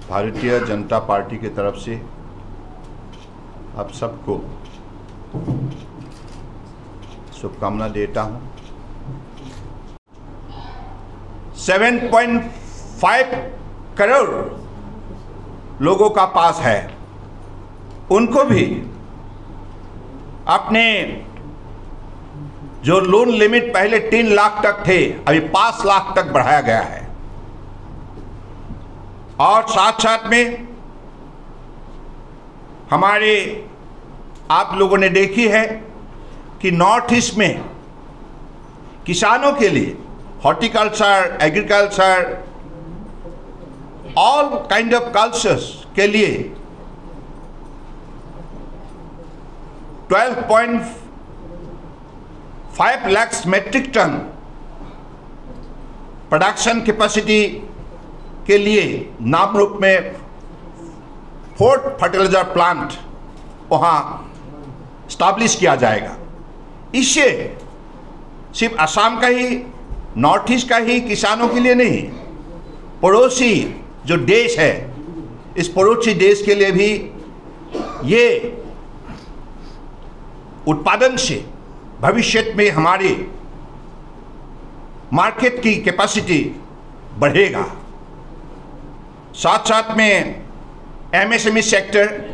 Bharatiya Janata party की तरफ से आप सबको शुभकामना देता हूं। 7.5 करोड़ लोगों का पास है, उनको भी अपने जो लोन लिमिट पहले 3 लाख तक थे अभी 5 लाख तक बढ़ाया गया है। और साथ साथ में हमारे आप लोगों ने देखी है कि नॉर्थ ईस्ट में किसानों के लिए horticulture, agriculture, all kind of cultures के लिए 12.5 lakh metric ton production capacity के लिए नामरूप में 4th फर्टिलाइजर प्लांट वहाँ स्टैब्लिश किया जाएगा। इससे सिर्फ असम का ही, नॉर्थ ईस्ट का ही किसानों के लिए नहीं, पड़ोसी जो देश है, इस पड़ोसी देश के लिए भी ये उत्पादन से भविष्य में हमारी मार्केट की कैपेसिटी बढ़ेगा। साथ साथ में एमएसएमई सेक्टर,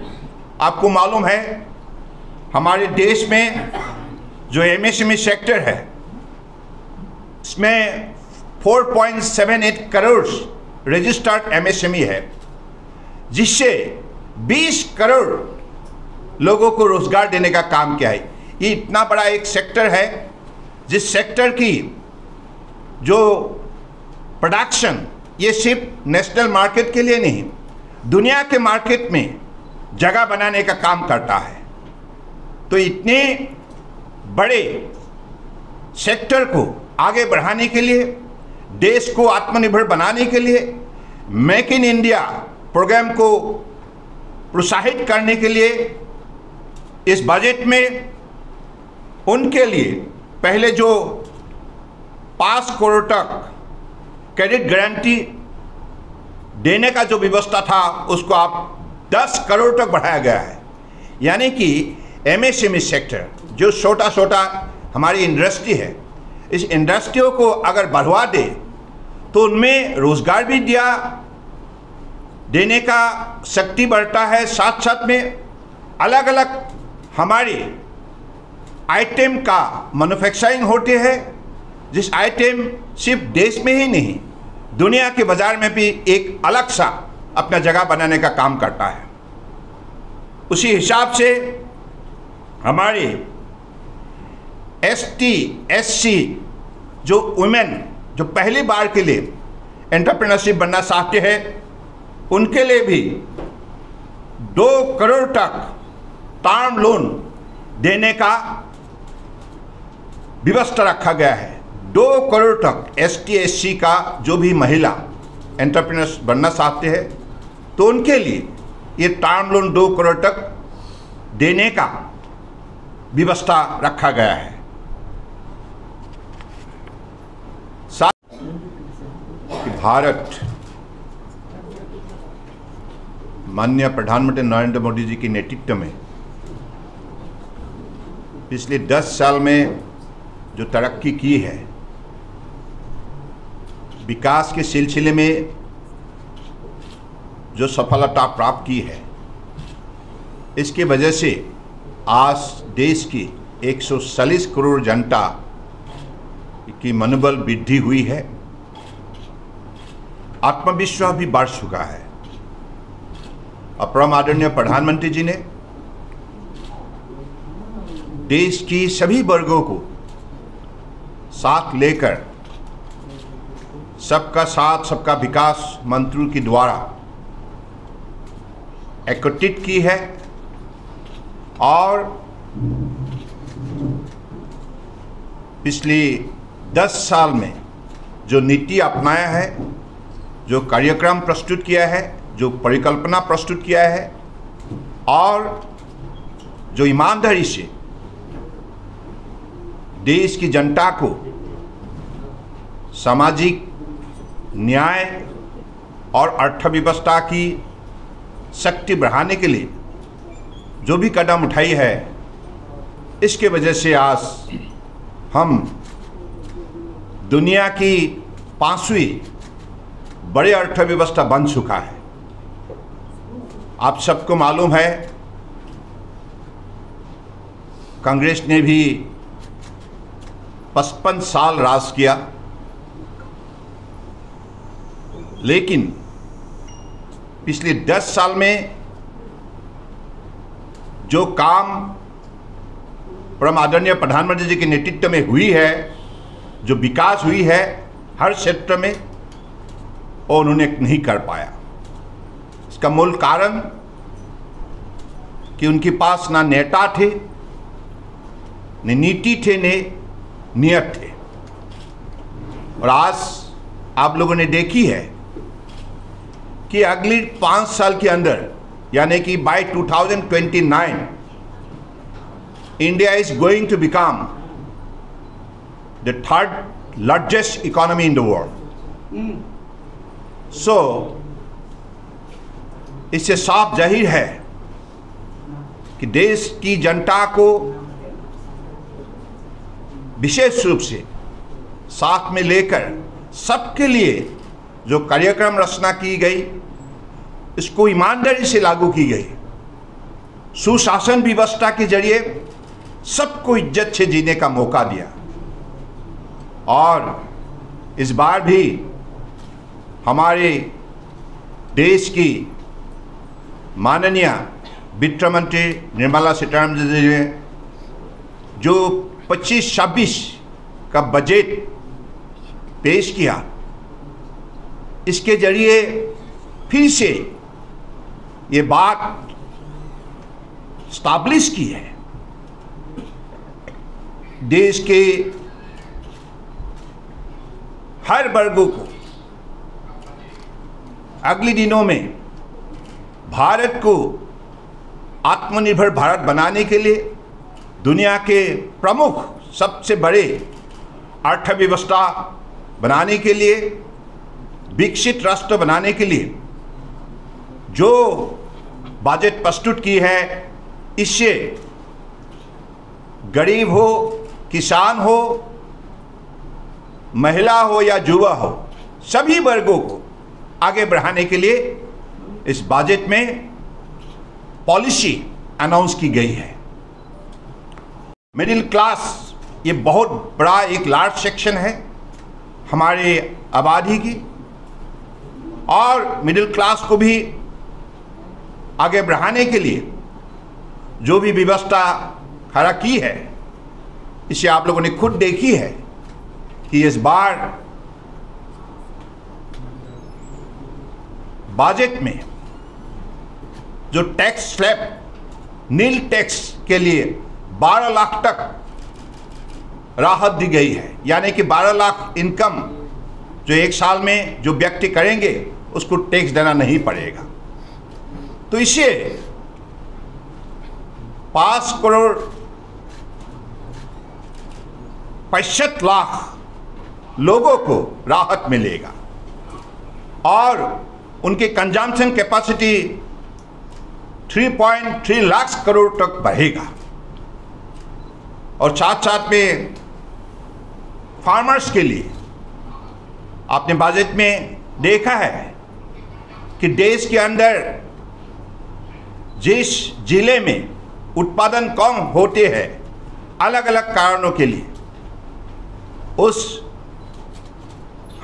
आपको मालूम है हमारे देश में जो एमएसएमई सेक्टर है इसमें 4.78 करोड़ रजिस्टर्ड एमएसएमई है, जिससे 20 करोड़ लोगों को रोजगार देने का काम किया है। ये इतना बड़ा एक सेक्टर है जिस सेक्टर की जो प्रोडक्शन ये सिर्फ नेशनल मार्केट के लिए नहीं, दुनिया के मार्केट में जगह बनाने का काम करता है। तो इतने बड़े सेक्टर को आगे बढ़ाने के लिए, देश को आत्मनिर्भर बनाने के लिए, मेक इन इंडिया प्रोग्राम को प्रोत्साहित करने के लिए इस बजट में उनके लिए पहले जो 5 करोड़ तक क्रेडिट गारंटी देने का जो व्यवस्था था उसको आप 10 करोड़ तक बढ़ाया गया है। यानी कि एमएसएमई सेक्टर जो छोटा छोटा हमारी इंडस्ट्री है, इस इंडस्ट्रियों को अगर बढ़वा दे तो उनमें रोजगार भी देने का शक्ति बढ़ता है। साथ साथ में अलग अलग हमारी आइटम का मैन्युफैक्चरिंग होते हैं, जिस आइटम सिर्फ देश में ही नहीं दुनिया के बाजार में भी एक अलग सा अपना जगह बनाने का काम करता है। उसी हिसाब से हमारे एसटी, एससी जो वुमेन जो पहली बार के लिए एंटरप्रेन्योरशिप बनना चाहते हैं, उनके लिए भी 2 करोड़ तक टर्म लोन देने का व्यवस्था रखा गया है। 2 करोड़ तक एसटी, एससी का जो भी महिला एंटरप्रेन्योर्स बनना चाहते हैं तो उनके लिए ये टर्म लोन 2 करोड़ तक देने का व्यवस्था रखा गया है। साथ कि भारत माननीय प्रधानमंत्री नरेंद्र मोदी जी के नेतृत्व में पिछले 10 साल में जो तरक्की की है, विकास के सिलसिले में जो सफलता प्राप्त की है, इसकी वजह से आज देश की 140 करोड़ जनता की मनोबल वृद्धि हुई है, आत्मविश्वास भी बढ़ चुका है। परम आदरणीय प्रधानमंत्री जी ने देश की सभी वर्गों को साथ लेकर सबका साथ सबका विकास मंत्र के द्वारा एकत्रित की है और पिछले 10 साल में जो नीति अपनाया है, जो कार्यक्रम प्रस्तुत किया है, जो परिकल्पना प्रस्तुत किया है और जो ईमानदारी से देश की जनता को सामाजिक न्याय और अर्थव्यवस्था की शक्ति बढ़ाने के लिए जो भी कदम उठाई है, इसके वजह से आज हम दुनिया की 5वीं बड़ी अर्थव्यवस्था बन चुका है। आप सबको मालूम है, कांग्रेस ने भी 55 साल राज किया, लेकिन पिछले 10 साल में जो काम परम आदरणीय प्रधानमंत्री जी के नेतृत्व में हुई है, जो विकास हुई है हर क्षेत्र में, वो उन्होंने नहीं कर पाया। इसका मूल कारण कि उनके पास ना नेता थे, न नीति थे, न नियत थे। और आज आप लोगों ने देखी है कि अगली 5 साल के अंदर, यानी कि by 2029 India is going to become the 3rd largest economy in the world. So इससे साफ जाहिर है कि देश की जनता को विशेष रूप से साथ में लेकर सबके लिए जो कार्यक्रम रचना की गई, इसको ईमानदारी से लागू की गई। सुशासन व्यवस्था के जरिए सबको इज्जत से जीने का मौका दिया। और इस बार भी हमारे देश की माननीय वित्त मंत्री निर्मला सीतारमण जी ने जो 25-26 का बजट पेश किया, इसके जरिए फिर से ये बात स्टैब्लिश की है, देश के हर वर्गों को अगले दिनों में भारत को आत्मनिर्भर भारत बनाने के लिए, दुनिया के प्रमुख सबसे बड़े अर्थव्यवस्था बनाने के लिए, विकसित राष्ट्र बनाने के लिए जो बजट प्रस्तुत की है, इससे गरीब हो, किसान हो, महिला हो या युवा हो, सभी वर्गों को आगे बढ़ाने के लिए इस बजट में पॉलिसी अनाउंस की गई है। मिडिल क्लास ये बहुत बड़ा एक लार्ज सेक्शन है हमारे आबादी की, और मिडिल क्लास को भी आगे बढ़ाने के लिए जो भी व्यवस्था खड़ा की है, इसे आप लोगों ने खुद देखी है कि इस बार बजट में जो टैक्स स्लैब, नील टैक्स के लिए 12 लाख तक राहत दी गई है। यानी कि 12 लाख इनकम जो एक साल में जो व्यक्ति करेंगे उसको टैक्स देना नहीं पड़ेगा। तो इससे 5 करोड़ 65 लाख लोगों को राहत मिलेगा और उनकी कंजम्पशन कैपेसिटी 3.3 लाख करोड़ तक बढ़ेगा। और साथ साथ में फार्मर्स के लिए आपने बजट में देखा है कि देश के अंदर जिस जिले में उत्पादन कम होते हैं अलग अलग कारणों के लिए, उस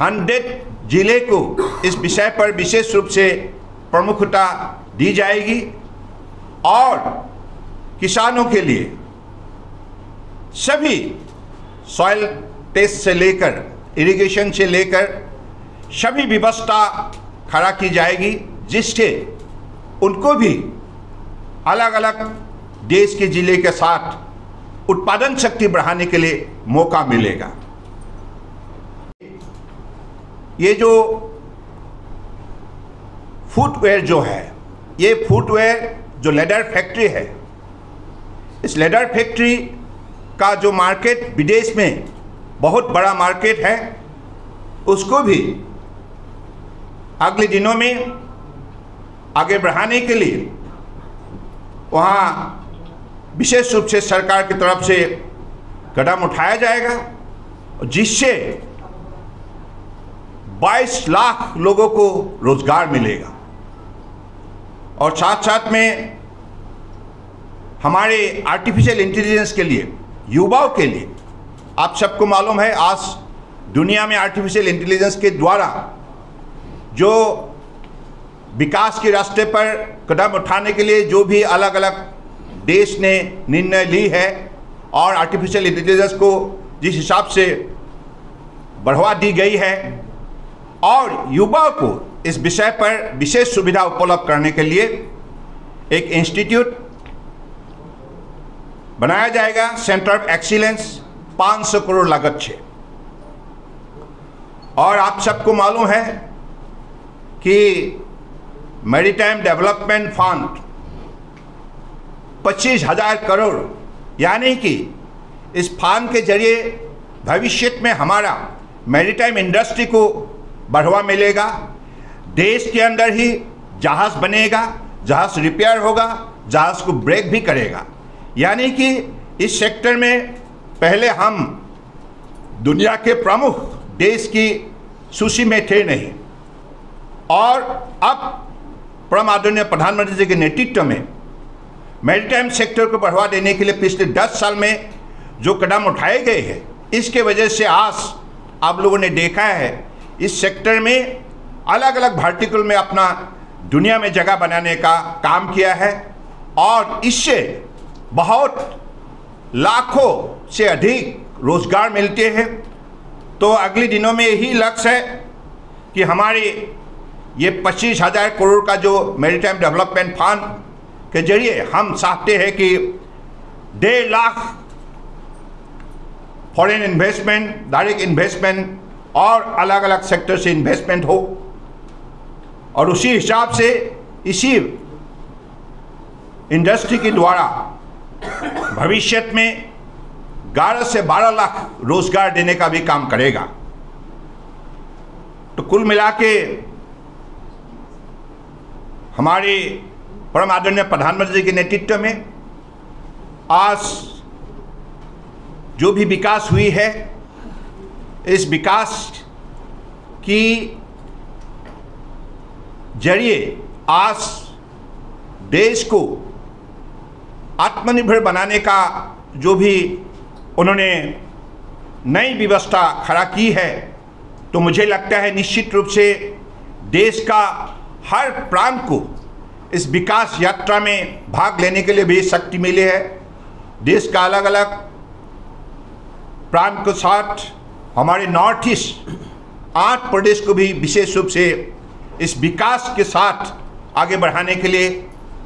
100 जिले को इस विषय पर विशेष रूप से प्रमुखता दी जाएगी और किसानों के लिए सभी सॉइल टेस्ट से लेकर इरिगेशन से लेकर सभी व्यवस्था खड़ा की जाएगी, जिससे उनको भी अलग अलग देश के जिले के साथ उत्पादन शक्ति बढ़ाने के लिए मौका मिलेगा। ये जो फुटवेयर जो है, ये फुटवेयर जो लेदर फैक्ट्री है, इस लेदर फैक्ट्री का जो मार्केट विदेश में बहुत बड़ा मार्केट है, उसको भी अगले दिनों में आगे बढ़ाने के लिए वहाँ विशेष रूप से सरकार की तरफ से कदम उठाया जाएगा, जिससे 22 लाख लोगों को रोजगार मिलेगा। और साथ साथ में हमारे आर्टिफिशियल इंटेलिजेंस के लिए, युवाओं के लिए, आप सबको मालूम है आज दुनिया में आर्टिफिशियल इंटेलिजेंस के द्वारा जो विकास के रास्ते पर कदम उठाने के लिए जो भी अलग अलग देश ने निर्णय ली है और आर्टिफिशियल इंटेलिजेंस को जिस हिसाब से बढ़ावा दी गई है और युवाओं को इस विषय पर विशेष सुविधा उपलब्ध करने के लिए एक इंस्टीट्यूट बनाया जाएगा, सेंटर ऑफ एक्सीलेंस, 500 करोड़ लागत से। और आप सबको मालूम है कि मैरीटाइम डेवलपमेंट फंड 25,000 करोड़, यानी कि इस फंड के जरिए भविष्य में हमारा मैरीटाइम इंडस्ट्री को बढ़ावा मिलेगा। देश के अंदर ही जहाज़ बनेगा, जहाज़ रिपेयर होगा, जहाज़ को ब्रेक भी करेगा। यानी कि इस सेक्टर में पहले हम दुनिया के प्रमुख देश की सूची में थे नहीं, और अब परम आदरणीय प्रधानमंत्री जी के नेतृत्व में मैरीटाइम सेक्टर को बढ़ावा देने के लिए पिछले 10 साल में जो कदम उठाए गए हैं, इसके वजह से आज आप लोगों ने देखा है इस सेक्टर में अलग अलग वर्टिकल में अपना दुनिया में जगह बनाने का काम किया है, और इससे बहुत लाखों से अधिक रोजगार मिलते हैं। तो अगले दिनों में यही लक्ष्य है कि हमारे ये 25,000 करोड़ का जो मैरीटाइम डेवलपमेंट फंड के जरिए हम चाहते हैं कि 1.5 lakh foreign investment, direct investment और अलग अलग सेक्टर से इन्वेस्टमेंट हो, और उसी हिसाब से इसी इंडस्ट्री के द्वारा भविष्य में 11 से 12 लाख रोजगार देने का भी काम करेगा। तो कुल मिला के हमारे परम आदरणीय प्रधानमंत्री जी के नेतृत्व में आज जो भी विकास हुई है, इस विकास की जरिए आज देश को आत्मनिर्भर बनाने का जो भी उन्होंने नई व्यवस्था खड़ा की है, तो मुझे लगता है निश्चित रूप से देश का हर प्रांत को इस विकास यात्रा में भाग लेने के लिए भी शक्ति मिली है। देश का अलग अलग प्रांत के साथ हमारे नॉर्थ ईस्ट 8 प्रदेश को भी विशेष रूप से इस विकास के साथ आगे बढ़ाने के लिए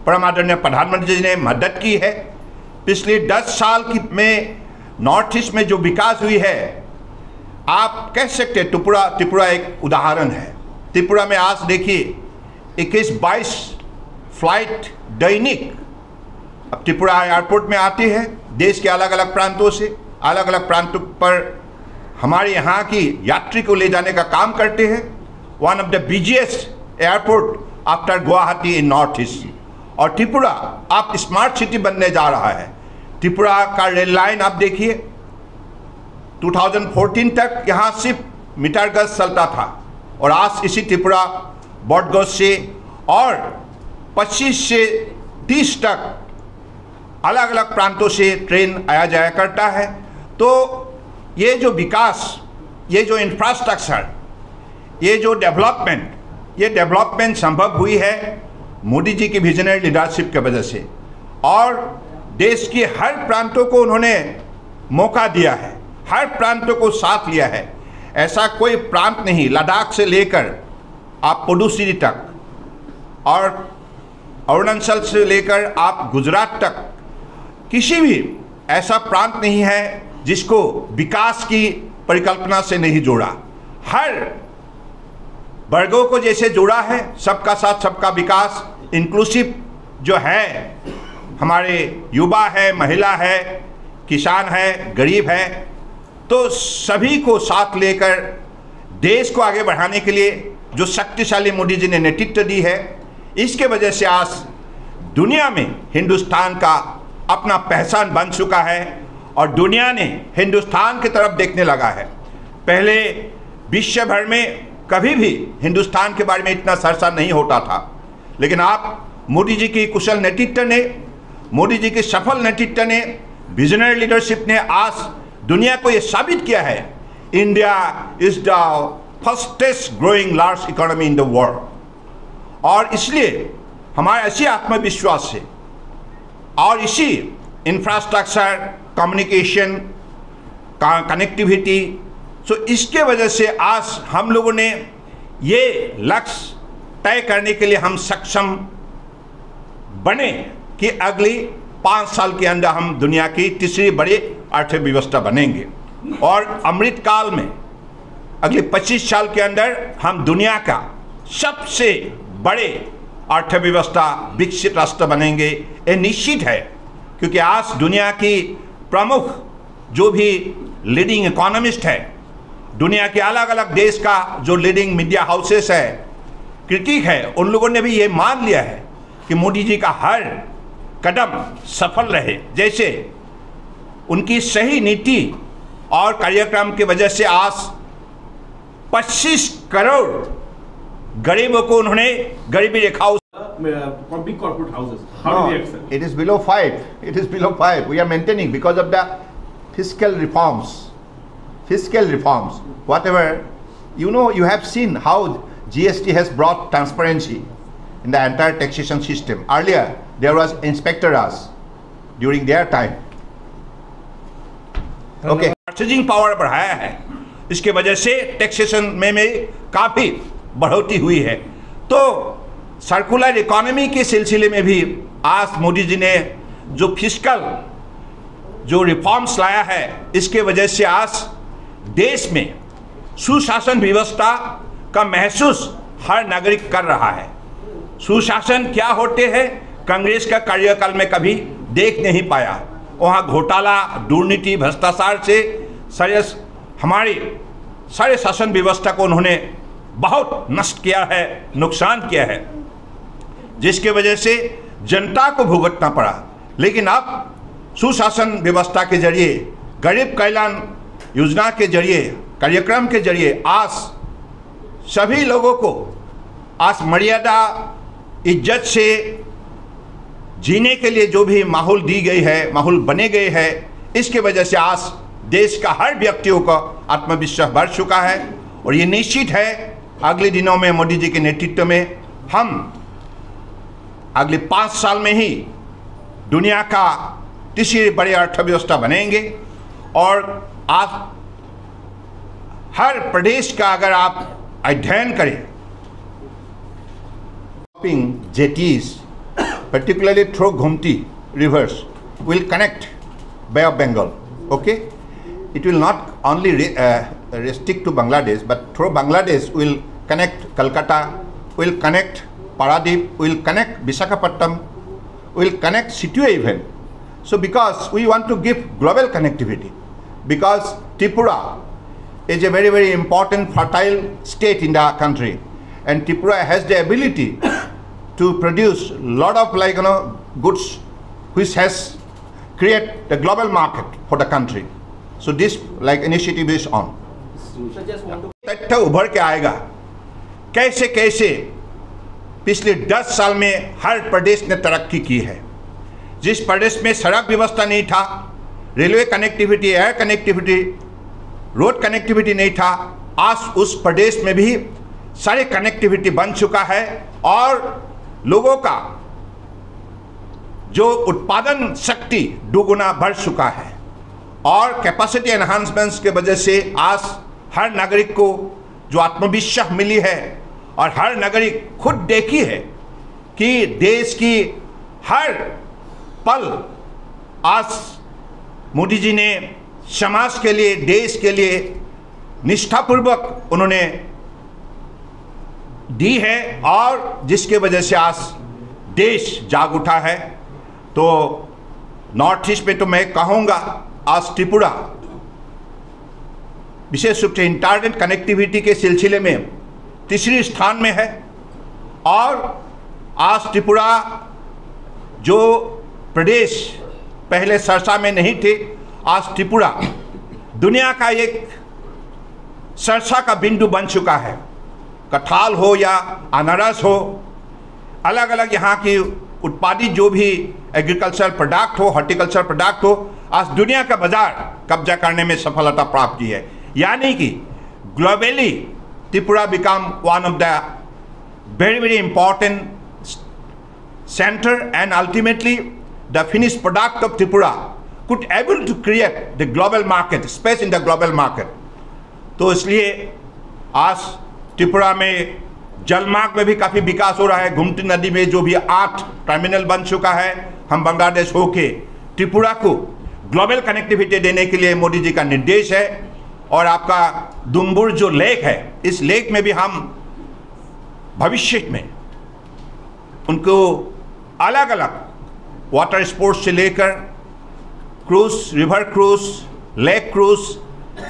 परम आदरणीय प्रधानमंत्री जी ने मदद की है। पिछले 10 साल में नॉर्थ ईस्ट में जो विकास हुई है, आप कह सकते हैं त्रिपुरा एक उदाहरण है। त्रिपुरा में आज देखिए 21-22 फ्लाइट दैनिक अब त्रिपुरा एयरपोर्ट में आती है, देश के अलग अलग प्रांतों से। अलग अलग प्रांतों पर हमारे यहाँ की यात्री को ले जाने का काम करते हैं। One of the busiest airport after Guwahati in north east. और त्रिपुरा आप स्मार्ट सिटी बनने जा रहा है। त्रिपुरा का रेल लाइन आप देखिए, 2014 तक यहाँ सिर्फ मीटर गज चलता था, और आज इसी त्रिपुरा बॉडगज से और 25 से 30 तक अलग अलग प्रांतों से ट्रेन आया जाया करता है। तो ये जो विकास, ये जो इंफ्रास्ट्रक्चर, ये जो डेवलपमेंट संभव हुई है मोदी जी की विजनरी लीडरशिप की वजह से, और देश के हर प्रांतों को उन्होंने मौका दिया है, हर प्रांतों को साथ लिया है। ऐसा कोई प्रांत नहीं, लद्दाख से लेकर आप पुडुचेरी तक और अरुणाचल से लेकर आप गुजरात तक, किसी भी ऐसा प्रांत नहीं है जिसको विकास की परिकल्पना से नहीं जोड़ा। हर वर्गों को जैसे जोड़ा है, सबका साथ सबका विकास, इंक्लूसिव जो है, हमारे युवा है, महिला है, किसान है, गरीब है, तो सभी को साथ लेकर देश को आगे बढ़ाने के लिए जो शक्तिशाली मोदी जी ने नेतृत्व दी है, इसके वजह से आज दुनिया में हिंदुस्तान का अपना पहचान बन चुका है और दुनिया ने हिंदुस्तान की तरफ देखने लगा है। पहले विश्व भर में कभी भी हिंदुस्तान के बारे में इतना चर्चा नहीं होता था, लेकिन आप मोदी जी की कुशल नेतृत्व ने, मोदी जी के सफल नेतृत्व ने, विजनरी लीडरशिप ने आज दुनिया को ये साबित किया है, India is the fastest growing large economy in the world. और इसलिए हमारा ऐसी आत्मविश्वास है और इसी इंफ्रास्ट्रक्चर, कम्युनिकेशन, कनेक्टिविटी, सो इसके वजह से आज हम लोगों ने ये लक्ष्य तय करने के लिए हम सक्षम बने कि अगली 5 साल के अंदर हम दुनिया की तीसरी बड़ी अर्थव्यवस्था बनेंगे और अमृत काल में अगले 25 साल के अंदर हम दुनिया का सबसे बड़े अर्थव्यवस्था विकसित राष्ट्र बनेंगे। ये निश्चित है, क्योंकि आज दुनिया की प्रमुख जो भी लीडिंग इकोनॉमिस्ट है, दुनिया के अलग अलग देश का जो लीडिंग मीडिया हाउसेस है, क्रिटिक है, उन लोगों ने भी ये मान लिया है कि मोदी जी का हर कदम सफल रहे। जैसे उनकी सही नीति और कार्यक्रम की वजह से आज 25 करोड़ गरीबों को उन्होंने गरीबी रेखा big corporate houses. How do they accept? It is below 5. It is below 5. We are maintaining because of the fiscal reforms. Fiscal reforms. Whatever, you know, you have seen how GST has brought transparency in the entire taxation system. Earlier, there was Inspector Raj during their time. Okay. Purchasing power बढ़ाया है, इसके वजह से taxation में काफ़ी बढ़ोतरी हुई है। तो सर्कुलर इकोनॉमी के सिलसिले में भी आज मोदी जी ने जो फिस्कल जो रिफॉर्म्स लाया है, इसके वजह से आज देश में सुशासन व्यवस्था का महसूस हर नागरिक कर रहा है। सुशासन क्या होते हैं, कांग्रेस का कार्यकाल में कभी देख नहीं पाया। वहाँ घोटाला, दुर्नीति, भ्रष्टाचार से हमारी सारे शासन व्यवस्था को उन्होंने बहुत नष्ट किया है, नुकसान किया है, जिसके वजह से जनता को भुगतना पड़ा। लेकिन अब सुशासन व्यवस्था के जरिए, गरीब कल्याण योजना के जरिए, कार्यक्रम के जरिए आज सभी लोगों को आज मर्यादा, इज्जत से जीने के लिए जो भी माहौल दी गई है, माहौल बने गए हैं, इसके वजह से आज देश का हर व्यक्तियों का आत्मविश्वास बढ़ चुका है। और ये निश्चित है अगले दिनों में मोदी जी के नेतृत्व में हम अगले 5 साल में ही दुनिया का तीसरी बड़ी अर्थव्यवस्था बनेंगे। और आप हर प्रदेश का अगर आप अध्ययन करें, jetties, particularly through Gomti rivers, will connect Bay of Bengal. Okay, it will not only restrict to Bangladesh, but through Bangladesh will connect Calcutta, will connect Paradip, will connect Visakhapatnam, will connect Situa even. So because we want to give global connectivity, because Tripura is a very, very important fertile state in the country, and Tripura has the ability to produce lot of goods which has create the global market for the country. So this initiative is on. तथ्य उभर के आएगा कैसे कैसे पिछले 10 साल में हर प्रदेश ने तरक्की की है। जिस प्रदेश में सड़क व्यवस्था नहीं था, railway connectivity, air connectivity, road connectivity नहीं था, आज उस प्रदेश में भी सारे कनेक्टिविटी बन चुका है और लोगों का जो उत्पादन शक्ति दुगुना बढ़ चुका है। और कैपेसिटी एनहांसमेंट्स के वजह से आज हर नागरिक को जो आत्मविश्वास मिली है और हर नागरिक खुद देखी है कि देश की हर पल आज मोदी जी ने समाज के लिए, देश के लिए निष्ठापूर्वक उन्होंने दी है और जिसके वजह से आज देश जाग उठा है। तो नॉर्थ ईस्ट में तो मैं कहूँगा आज त्रिपुरा विशेष रूप से इंटरनेट कनेक्टिविटी के सिलसिले में तीसरी स्थान में है। और आज त्रिपुरा जो प्रदेश पहले सरसा में नहीं थे, आज त्रिपुरा दुनिया का एक सरसा का बिंदु बन चुका है। कटहल हो या अनारस हो, अलग अलग यहाँ की उत्पादित जो भी एग्रीकल्चर प्रोडक्ट हो, हॉर्टिकल्चर प्रोडक्ट हो, आज दुनिया का बाजार कब्जा करने में सफलता प्राप्त की है। यानी कि globally Tripura become one of the very important center, and ultimately the finished product of Tripura could able to create the global market, space in the global market। तो इसलिए आज त्रिपुरा में जलमार्ग में भी काफ़ी विकास हो रहा है। गुमती नदी में जो भी 8 टर्मिनल बन चुका है, हम बांग्लादेश होके त्रिपुरा को ग्लोबल कनेक्टिविटी देने के लिए मोदी जी का निर्देश है। और आपका दुम्बुर जो लेक है, इस लेक में भी हम भविष्य में उनको अलग अलग वाटर स्पोर्ट्स से लेकर cruise, river cruise, lake cruise,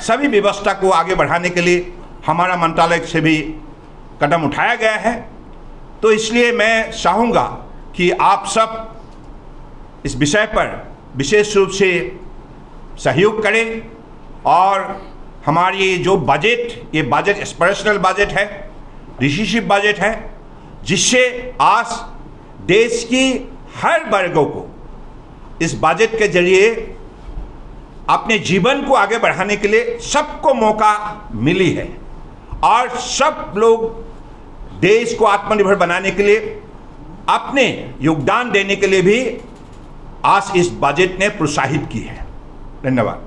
सभी व्यवस्था को आगे बढ़ाने के लिए हमारा मंत्रालय से भी कदम उठाया गया है। तो इसलिए मैं चाहूँगा कि आप सब इस विषय पर विशेष रूप से सहयोग करें। और हमारी जो बजट, ये बजट एस्पिरेशनल बजट है, डिसिसिव बजट है, जिससे आज देश की हर वर्गों को इस बजट के जरिए अपने जीवन को आगे बढ़ाने के लिए सबको मौका मिली है। और सब लोग देश को आत्मनिर्भर बनाने के लिए अपने योगदान देने के लिए भी आज इस बजट ने प्रोत्साहित की है। धन्यवाद।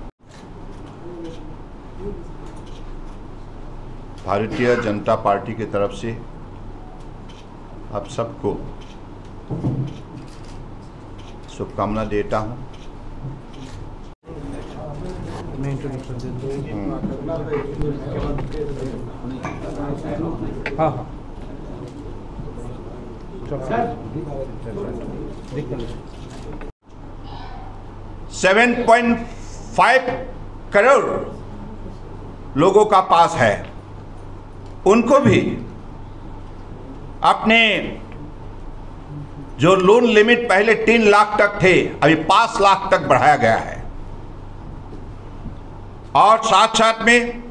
भारतीय जनता पार्टी की तरफ से आप सबको शुभकामना देता हूं। हाँ 7.5 करोड़ लोगों का पास है, उनको भी अपने जो लोन लिमिट पहले 3 लाख तक थे, अभी 5 लाख तक बढ़ाया गया है। और साथ साथ में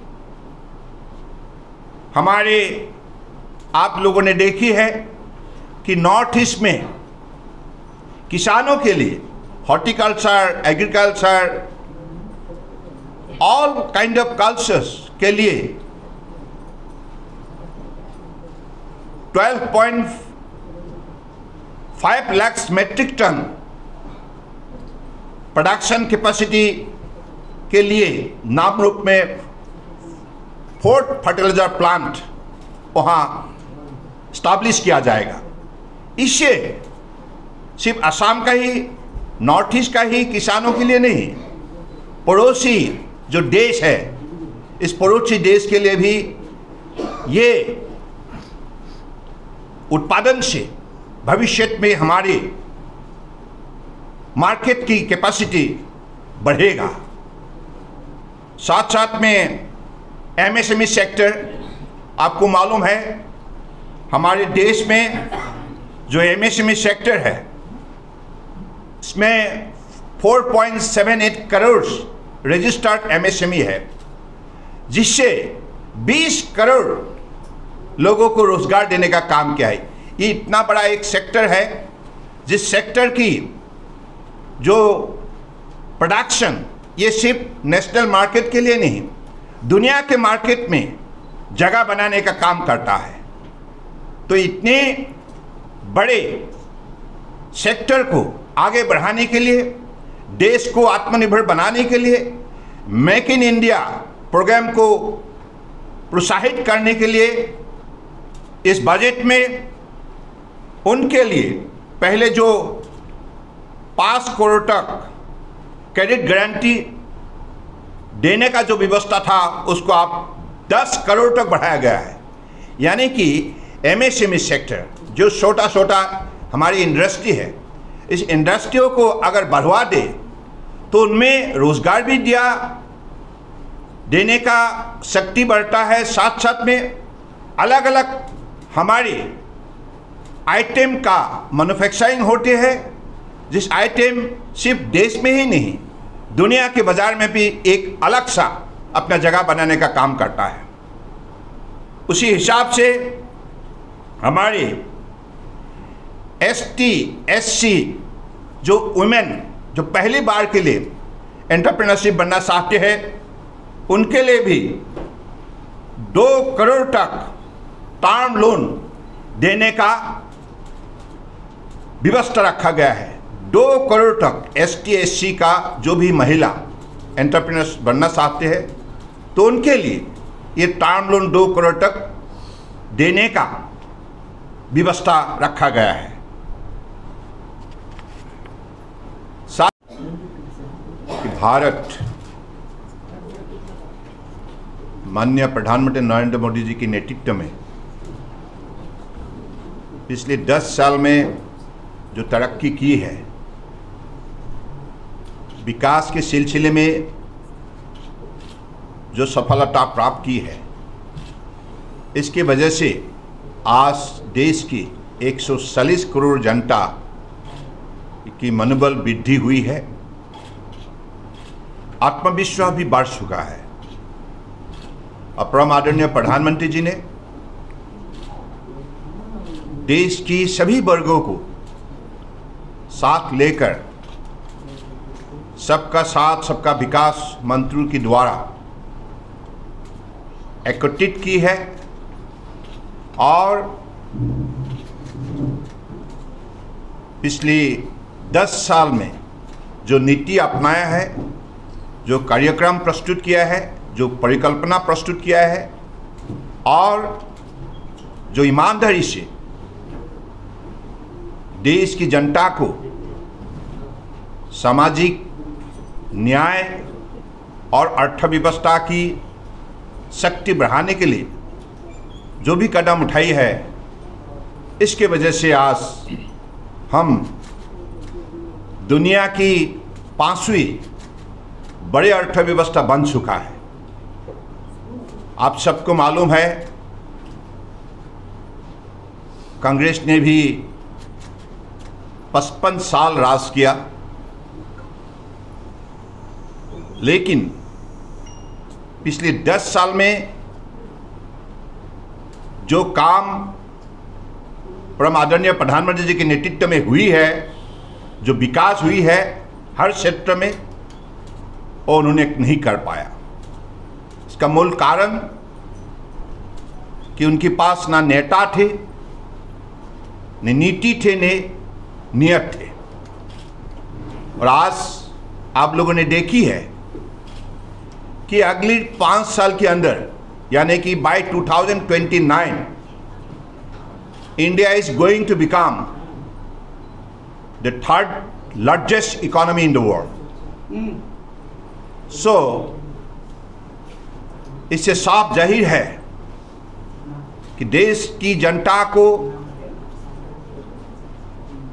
हमारे आप लोगों ने देखी है कि नॉर्थ ईस्ट में किसानों के लिए horticulture, agriculture, all kind of cultures के लिए 12.5 lakh metric ton production capacity के लिए नामरूप में 4th फर्टिलाइजर प्लांट वहाँ स्टैब्लिश किया जाएगा। इससे सिर्फ असम का ही, नॉर्थ ईस्ट का ही किसानों के लिए नहीं, पड़ोसी जो देश है, इस पड़ोसी देश के लिए भी ये उत्पादन से भविष्य में हमारी मार्केट की कैपेसिटी बढ़ेगा। साथ साथ में एमएसएमई सेक्टर, आपको मालूम है हमारे देश में जो एमएसएमई सेक्टर है, इसमें 4.78 करोड़ रजिस्टर्ड एमएसएमई है, जिससे 20 करोड़ लोगों को रोजगार देने का काम किया है। ये इतना बड़ा एक सेक्टर है जिस सेक्टर की जो प्रोडक्शन, ये सिर्फ नेशनल मार्केट के लिए नहीं, दुनिया के मार्केट में जगह बनाने का काम करता है। तो इतने बड़े सेक्टर को आगे बढ़ाने के लिए, देश को आत्मनिर्भर बनाने के लिए, मेक इन इंडिया प्रोग्राम को प्रोत्साहित करने के लिए इस बजट में उनके लिए पहले जो 5 करोड़ तक क्रेडिट गारंटी देने का जो व्यवस्था था, उसको आप 10 करोड़ तक बढ़ाया गया है। यानी कि एमएसएमई सेक्टर जो छोटा छोटा हमारी इंडस्ट्री है, इस इंडस्ट्रियों को अगर बढ़वा दे तो उनमें रोजगार भी देने का शक्ति बढ़ता है। साथ साथ में अलग अलग हमारी आइटम का मैन्युफैक्चरिंग होते हैं, जिस आइटम सिर्फ देश में ही नहीं दुनिया के बाजार में भी एक अलग सा अपना जगह बनाने का काम करता है। उसी हिसाब से हमारे ST SC जो वुमेन जो पहली बार के लिए एंटरप्रेन्योरशिप बनना चाहते हैं, उनके लिए भी 2 करोड़ तक टर्म लोन देने का व्यवस्था रखा गया है। 2 करोड़ तक ST SC का जो भी महिला एंटरप्रेन्योर्स बनना चाहते हैं, तो उनके लिए ये टर्म लोन 2 करोड़ तक देने का व्यवस्था रखा गया है। कि भारत माननीय प्रधानमंत्री नरेंद्र मोदी जी के नेतृत्व में पिछले 10 साल में जो तरक्की की है, विकास के सिलसिले में जो सफलता प्राप्त की है, इसके वजह से आज देश की 140 करोड़ जनता की मनोबल वृद्धि हुई है, आत्मविश्वास भी बढ़ चुका है। और परम आदरणीय प्रधानमंत्री जी ने देश की सभी वर्गों को साथ लेकर सबका साथ सबका विकास मंत्र के द्वारा एकत्रित की है और पिछले 10 साल में जो नीति अपनाया है, जो कार्यक्रम प्रस्तुत किया है, जो परिकल्पना प्रस्तुत किया है और जो ईमानदारी से देश की जनता को सामाजिक न्याय और अर्थव्यवस्था की शक्ति बढ़ाने के लिए जो भी कदम उठाई है, इसके वजह से आज हम दुनिया की 5वीं बड़े अर्थव्यवस्था बन चुका है। आप सबको मालूम है, कांग्रेस ने भी 55 साल राज किया, लेकिन पिछले 10 साल में जो काम परम आदरणीय प्रधानमंत्री जी के नेतृत्व में हुई है, जो विकास हुई है हर क्षेत्र में, वो उन्होंने नहीं कर पाया। इसका मूल कारण कि उनके पास ना नेता थे, न नीति थे, न नियत थे। और आज आप लोगों ने देखी है कि अगली 5 साल के अंदर, यानी कि by 2029 India is going to become the 3rd largest economy in the world. So इससे साफ जाहिर है कि देश की जनता को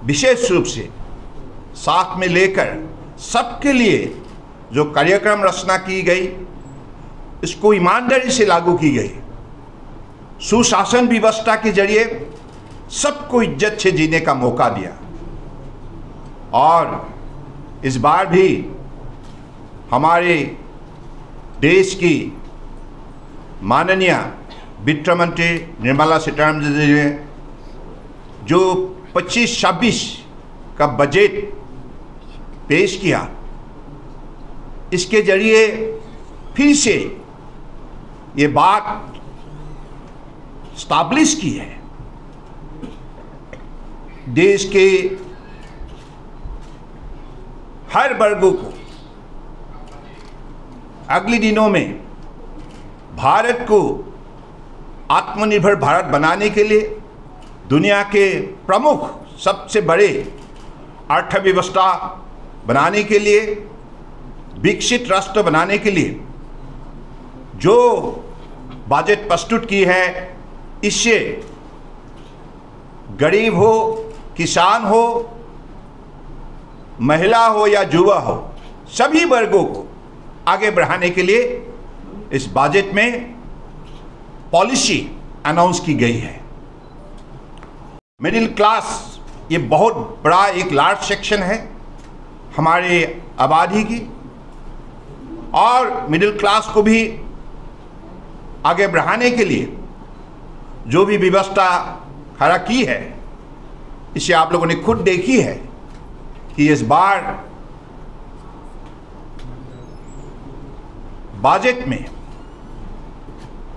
विशेष रूप से साथ में लेकर सबके लिए जो कार्यक्रम रचना की गई, इसको ईमानदारी से लागू की गई। सुशासन व्यवस्था के जरिए सबको इज्जत से जीने का मौका दिया। और इस बार भी हमारे देश की माननीय वित्त मंत्री निर्मला सीतारमण जी ने जो 25-26 का बजट पेश किया, इसके जरिए फिर से ये बात स्टैब्लिश की है, देश के हर वर्गों को अगले दिनों में भारत को आत्मनिर्भर भारत बनाने के लिए, दुनिया के प्रमुख सबसे बड़े अर्थव्यवस्था बनाने के लिए, विकसित राष्ट्र बनाने के लिए जो बजट प्रस्तुत की है, इससे गरीब हो, किसान हो, महिला हो या युवा हो, सभी वर्गों को आगे बढ़ाने के लिए इस बजट में पॉलिसी अनाउंस की गई है। मिडिल क्लास ये बहुत बड़ा एक लार्ज सेक्शन है हमारे आबादी की, और मिडिल क्लास को भी आगे बढ़ाने के लिए जो भी व्यवस्था खड़ा की है, इसे आप लोगों ने खुद देखी है कि इस बार बजट में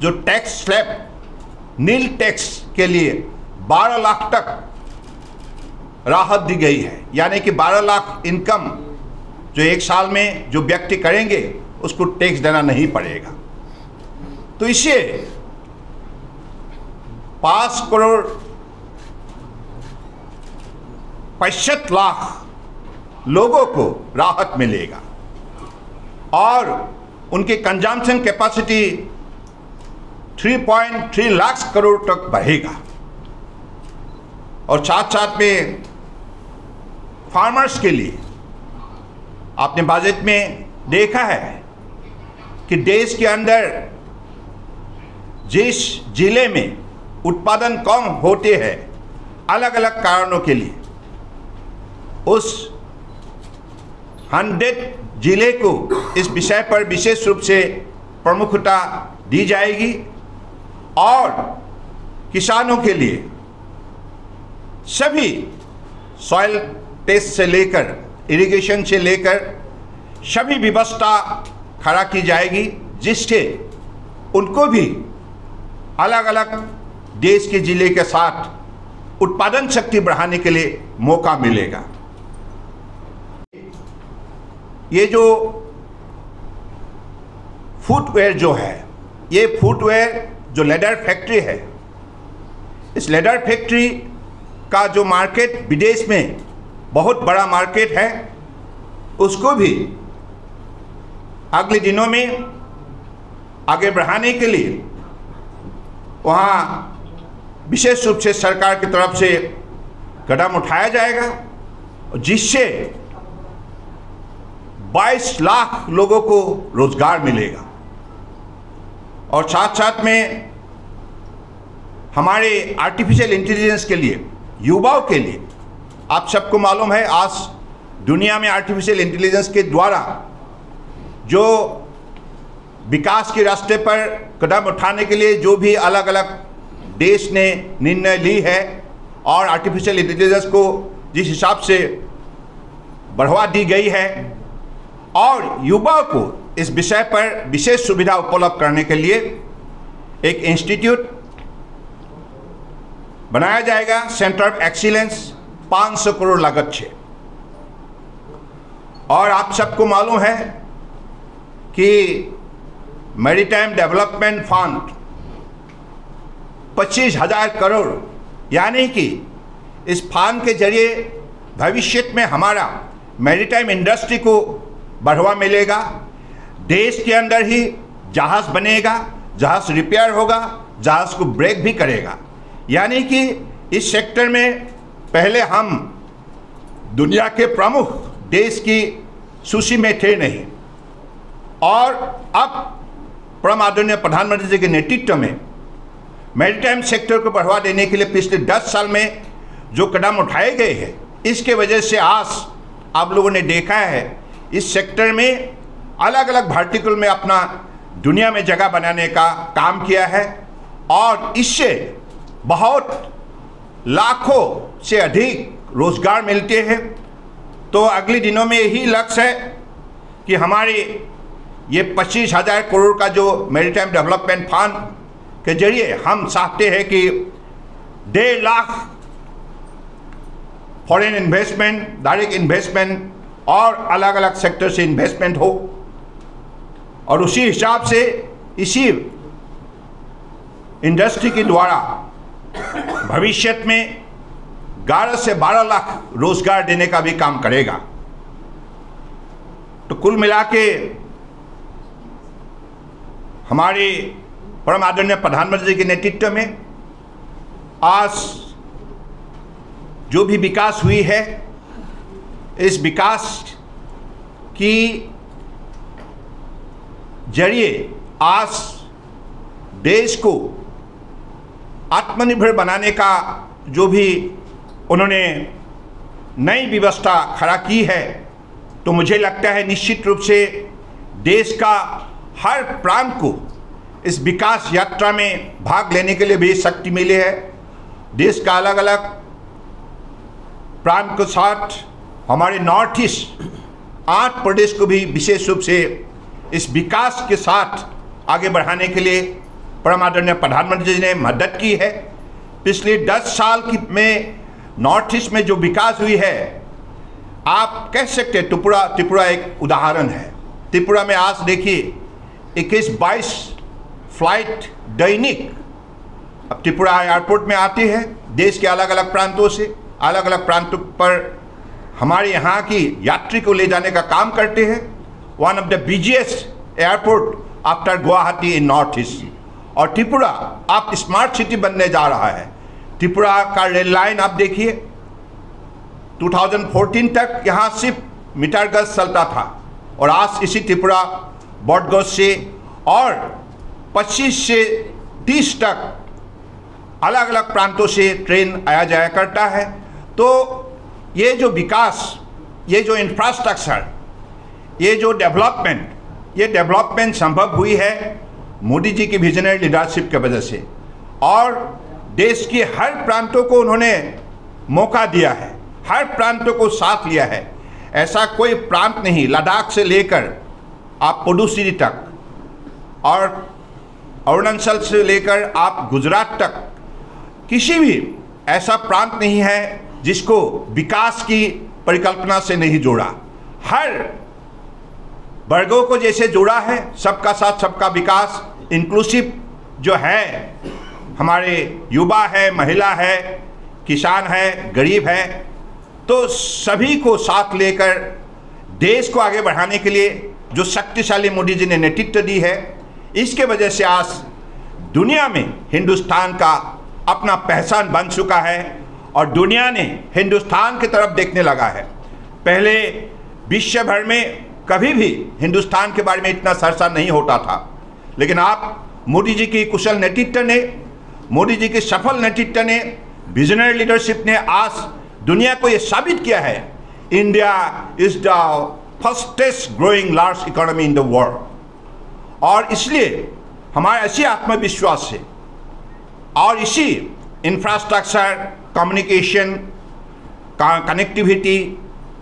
जो टैक्स स्लैब नील टैक्स के लिए 12 लाख तक राहत दी गई है। यानी कि 12 लाख इनकम जो एक साल में जो व्यक्ति करेंगे उसको टैक्स देना नहीं पड़ेगा। तो इससे 5 करोड़ 65 लाख लोगों को राहत मिलेगा और उनकी कंजम्पशन कैपेसिटी 3.3 लाख करोड़ तक बढ़ेगा। और साथ साथ में फार्मर्स के लिए आपने बजट में देखा है कि देश के अंदर जिस जिले में उत्पादन कम होते हैं अलग अलग कारणों के लिए, उस 100 जिले को इस विषय पर विशेष रूप से प्रमुखता दी जाएगी और किसानों के लिए सभी सॉइल टेस्ट से लेकर इरिगेशन से लेकर सभी व्यवस्था खड़ा की जाएगी, जिससे उनको भी अलग अलग देश के जिले के साथ उत्पादन शक्ति बढ़ाने के लिए मौका मिलेगा। ये जो फुटवेयर जो है, ये फुटवेयर जो लेदर फैक्ट्री है, इस लेदर फैक्ट्री का जो मार्केट विदेश में बहुत बड़ा मार्केट है, उसको भी अगले दिनों में आगे बढ़ाने के लिए वहाँ विशेष रूप से सरकार की तरफ से कदम उठाया जाएगा, जिससे 22 लाख लोगों को रोजगार मिलेगा। और साथ साथ में हमारे आर्टिफिशियल इंटेलिजेंस के लिए, युवाओं के लिए, आप सबको मालूम है आज दुनिया में आर्टिफिशियल इंटेलिजेंस के द्वारा जो विकास के रास्ते पर कदम उठाने के लिए जो भी अलग अलग देश ने निर्णय ली है और आर्टिफिशियल इंटेलिजेंस को जिस हिसाब से बढ़ावा दी गई है और युवाओं को इस विषय पर विशेष सुविधा उपलब्ध करने के लिए एक इंस्टीट्यूट बनाया जाएगा, सेंटर ऑफ एक्सीलेंस, 500 करोड़ लागत से। और आप सबको मालूम है कि मैरीटाइम डेवलपमेंट फंड 25,000 करोड़, यानी कि इस फंड के जरिए भविष्य में हमारा मैरीटाइम इंडस्ट्री को बढ़ावा मिलेगा। देश के अंदर ही जहाज बनेगा, जहाज रिपेयर होगा, जहाज को ब्रेक भी करेगा। यानी कि इस सेक्टर में पहले हम दुनिया के प्रमुख देश की सूची में थे नहीं, और अब परम आदरणीय प्रधानमंत्री जी के नेतृत्व में मैरीटाइम सेक्टर को बढ़ावा देने के लिए पिछले 10 साल में जो कदम उठाए गए हैं, इसके वजह से आज आप लोगों ने देखा है इस सेक्टर में अलग अलग वर्टिकल में अपना दुनिया में जगह बनाने का काम किया है और इससे बहुत लाखों से अधिक रोजगार मिलते हैं। तो अगले दिनों में यही लक्ष्य है कि हमारे ये 25,000 करोड़ का जो मैरीटाइम डेवलपमेंट फंड के जरिए हम चाहते हैं कि 1.5 lakh foreign investment, direct investment और अलग अलग सेक्टर से इन्वेस्टमेंट हो, और उसी हिसाब से इसी इंडस्ट्री के द्वारा भविष्य में 11 से 12 लाख रोजगार देने का भी काम करेगा। तो कुल मिला के हमारे परम आदरणीय प्रधानमंत्री जी के नेतृत्व में आज जो भी विकास हुई है, इस विकास की जरिए आज देश को आत्मनिर्भर बनाने का जो भी उन्होंने नई व्यवस्था खड़ा की है, तो मुझे लगता है निश्चित रूप से देश का हर प्रांत को इस विकास यात्रा में भाग लेने के लिए भी शक्ति मिली है। देश का अलग अलग प्रांत के साथ हमारे नॉर्थ ईस्ट 8 प्रदेश को भी विशेष रूप से इस विकास के साथ आगे बढ़ाने के लिए परम आदरणीय प्रधानमंत्री जी ने मदद की है। पिछले 10 साल में नॉर्थ ईस्ट में जो विकास हुई है, आप कह सकते हैं त्रिपुरा एक उदाहरण है। त्रिपुरा में आज देखिए 21-22 फ्लाइट दैनिक अब त्रिपुरा एयरपोर्ट में आती है। देश के अलग अलग प्रांतों से अलग अलग प्रांतों पर हमारे यहाँ की यात्री को ले जाने का काम करते हैं। One of the busiest airport after Guwahati in north east. और त्रिपुरा आप स्मार्ट सिटी बनने जा रहा है। त्रिपुरा का रेल लाइन आप देखिए, 2014 तक यहाँ सिर्फ मीटर गज चलता था और आज इसी त्रिपुरा बॉडगज से और 25 से 30 तक अलग अलग प्रांतों से ट्रेन आया जाया करता है। तो ये जो विकास, ये जो इंफ्रास्ट्रक्चर, ये जो डेवलपमेंट संभव हुई है मोदी जी की विजनरी लीडरशिप की वजह से। और देश के हर प्रांतों को उन्होंने मौका दिया है, हर प्रांतों को साथ लिया है। ऐसा कोई प्रांत नहीं, लद्दाख से लेकर आप पुडुचेरी तक और अरुणाचल से लेकर आप गुजरात तक, किसी भी ऐसा प्रांत नहीं है जिसको विकास की परिकल्पना से नहीं जोड़ा। हर वर्गों को जैसे जोड़ा है, सबका साथ सबका विकास, इंक्लूसिव जो है, हमारे युवा है, महिला है, किसान है, गरीब है, तो सभी को साथ लेकर देश को आगे बढ़ाने के लिए जो शक्तिशाली मोदी जी ने नेतृत्व दी है, इसके वजह से आज दुनिया में हिंदुस्तान का अपना पहचान बन चुका है और दुनिया ने हिंदुस्तान की तरफ देखने लगा है। पहले विश्व भर में कभी भी हिंदुस्तान के बारे में इतना चर्चा नहीं होता था, लेकिन आप मोदी जी की कुशल नेतृत्व ने, मोदी जी के सफल नेतृत्व ने, विजनरी लीडरशिप ने आज दुनिया को ये साबित किया है, India is the fastest growing large economy in the world. और इसलिए हमारा ऐसी आत्मविश्वास है और इसी इंफ्रास्ट्रक्चर, कम्युनिकेशन, कनेक्टिविटी,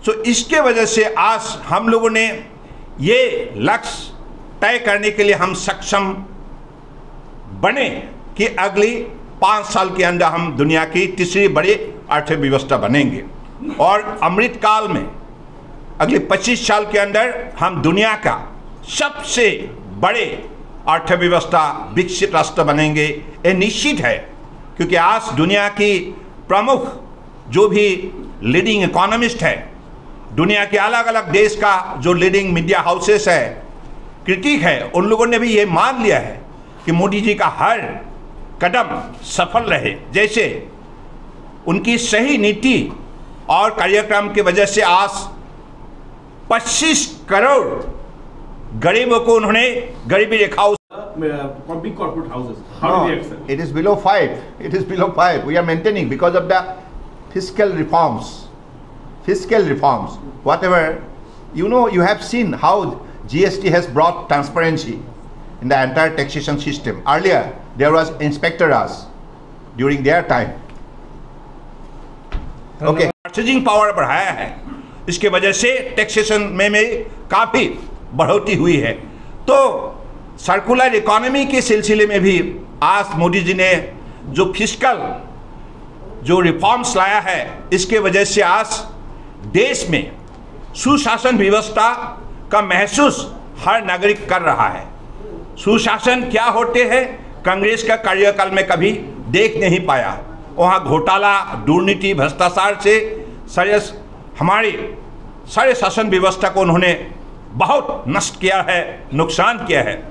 सो इसके वजह से आज हम लोगों ने ये लक्ष्य तय करने के लिए हम सक्षम बने कि अगली 5 साल के अंदर हम दुनिया की तीसरी बड़ी अर्थव्यवस्था बनेंगे और अमृत काल में अगले 25 साल के अंदर हम दुनिया का सबसे बड़े अर्थव्यवस्था विकसित राष्ट्र बनेंगे। ये निश्चित है, क्योंकि आज दुनिया की प्रमुख जो भी लीडिंग इकोनॉमिस्ट है, दुनिया के अलग अलग देश का जो लीडिंग मीडिया हाउसेस है, क्रिटिक है, उन लोगों ने भी ये मान लिया है कि मोदी जी का हर कदम सफल रहे। जैसे उनकी सही नीति और कार्यक्रम की वजह से आज 25 करोड़ गरीबों को उन्होंने गरीबी रेखा big corporate houses. How do they accept? It is below 5. It is below 5. We are maintaining because of the fiscal reforms. Fiscal reforms. Whatever, you know, you have seen how GST has brought transparency in the entire taxation system. Earlier, there was Inspector Raj during their time. Okay. Purchasing power बढ़ाया है, इसके वजह से taxation में काफ़ी बढ़ोतरी हुई है। तो सर्कुलर इकोनॉमी के सिलसिले में भी आज मोदी जी ने जो फिस्कल जो रिफॉर्म्स लाया है, इसके वजह से आज देश में सुशासन व्यवस्था का महसूस हर नागरिक कर रहा है। सुशासन क्या होते हैं, कांग्रेस का कार्यकाल में कभी देख नहीं पाया। वहाँ घोटाला, दुर्नीति, भ्रष्टाचार से हमारी सारे शासन व्यवस्था को उन्होंने बहुत नष्ट किया है, नुकसान किया है,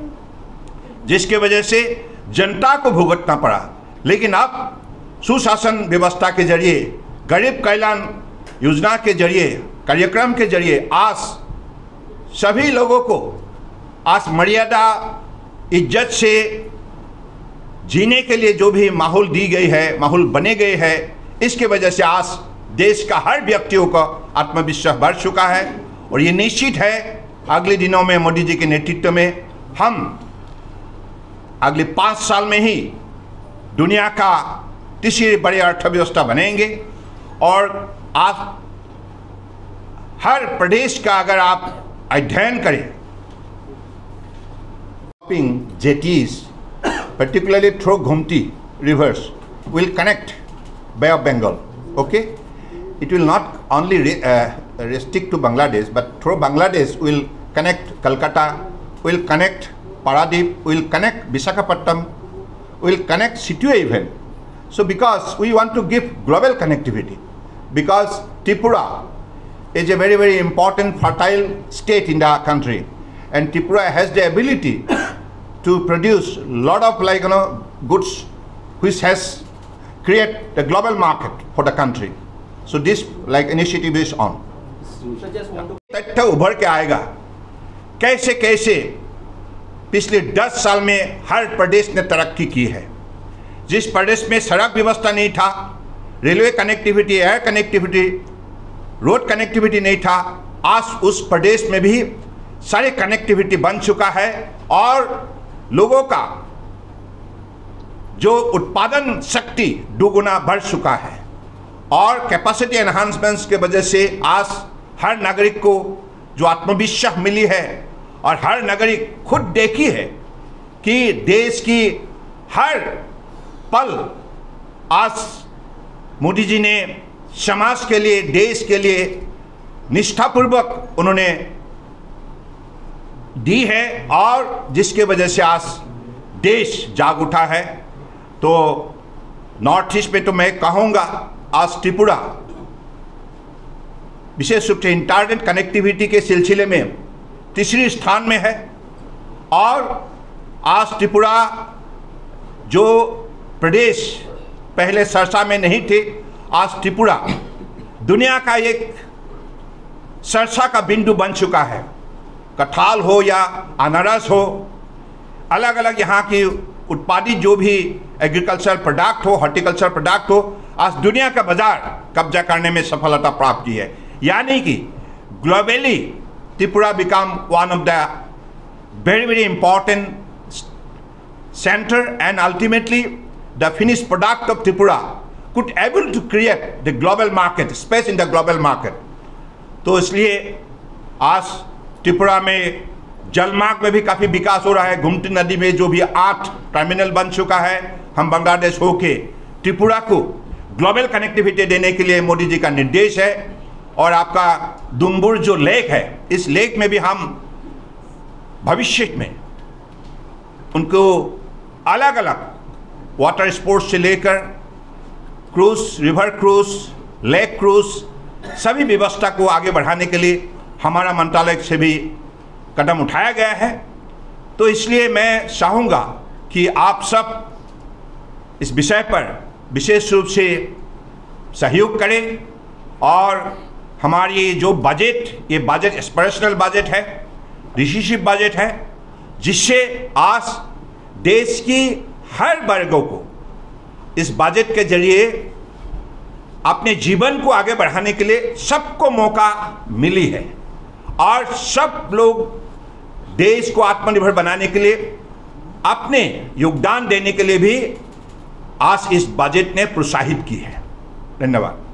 जिसके वजह से जनता को भुगतना पड़ा। लेकिन अब सुशासन व्यवस्था के जरिए, गरीब कल्याण योजना के जरिए, कार्यक्रम के जरिए आज सभी लोगों को आज मर्यादा, इज्जत से जीने के लिए जो भी माहौल दी गई है, माहौल बने गए है, इसके वजह से आज देश का हर व्यक्तियों का आत्मविश्वास बढ़ चुका है। और ये निश्चित है अगले दिनों में मोदी जी के नेतृत्व में हम अगले 5 साल में ही दुनिया का तीसरी बड़ी अर्थव्यवस्था बनेंगे। और आप हर प्रदेश का अगर आप अध्ययन करें, jetties, particularly through Gomti rivers, will connect Bay of Bengal. Okay, it will not only restrict to Bangladesh, but through Bangladesh will connect Calcutta, will connect Paradip, will connect Visakhapatnam, will connect Situa even. So because we want to give global connectivity, because Tripura is a very, very important fertile state in the country, and Tripura has the ability to produce lot of goods which has create the global market for the country. So this initiative is on. तथ्य उभर के आएगा कैसे कैसे पिछले 10 साल में हर प्रदेश ने तरक्की की है। जिस प्रदेश में सड़क व्यवस्था नहीं था, railway connectivity, air connectivity, road connectivity नहीं था, आज उस प्रदेश में भी सारे कनेक्टिविटी बन चुका है। और लोगों का जो उत्पादन शक्ति दुगुना बढ़ चुका है। और कैपेसिटी एनहांसमेंट्स के वजह से आज हर नागरिक को जो आत्मविश्वास मिली है, और हर नागरिक खुद देखी है कि देश की हर पल आज मोदी जी ने समाज के लिए, देश के लिए निष्ठापूर्वक उन्होंने दी है, और जिसके वजह से आज देश जाग उठा है। तो नॉर्थ ईस्ट में तो मैं कहूँगा आज त्रिपुरा विशेष रूप से इंटरनेट कनेक्टिविटी के सिलसिले में तीसरे स्थान में है। और आज त्रिपुरा जो प्रदेश पहले सरसा में नहीं थे, आज त्रिपुरा दुनिया का एक सरसा का बिंदु बन चुका है। कटहल हो या अनारस हो, अलग अलग यहाँ की उत्पादित जो भी एग्रीकल्चर प्रोडक्ट हो, हॉर्टिकल्चर प्रोडक्ट हो, आज दुनिया का बाजार कब्जा करने में सफलता प्राप्त की है। यानी कि globally Tripura become one of the very, very important center, and ultimately the finished product of Tripura could able to create the global market, space in the global market. तो इसलिए आज त्रिपुरा में जलमार्ग में भी काफ़ी विकास हो रहा है। गुमती नदी में जो भी 8 टर्मिनल बन चुका है, हम बांग्लादेश होके त्रिपुरा को ग्लोबल कनेक्टिविटी देने के लिए मोदी जी का निर्देश है। और आपका दुम्बुर जो लेक है, इस लेक में भी हम भविष्य में उनको अलग अलग वाटर स्पोर्ट्स से लेकर cruise, river cruise, lake cruise, सभी व्यवस्था को आगे बढ़ाने के लिए हमारा मंत्रालय से भी कदम उठाया गया है। तो इसलिए मैं चाहूँगा कि आप सब इस विषय पर विशेष रूप से सहयोग करें। और हमारी जो बजट, ये बजट एस्पिरेशनल बजट है, डिसिसिव बजट है, जिससे आज देश की हर वर्गों को इस बजट के जरिए अपने जीवन को आगे बढ़ाने के लिए सबको मौका मिली है। और सब लोग देश को आत्मनिर्भर बनाने के लिए अपने योगदान देने के लिए भी आज इस बजट ने प्रोत्साहित की है। धन्यवाद।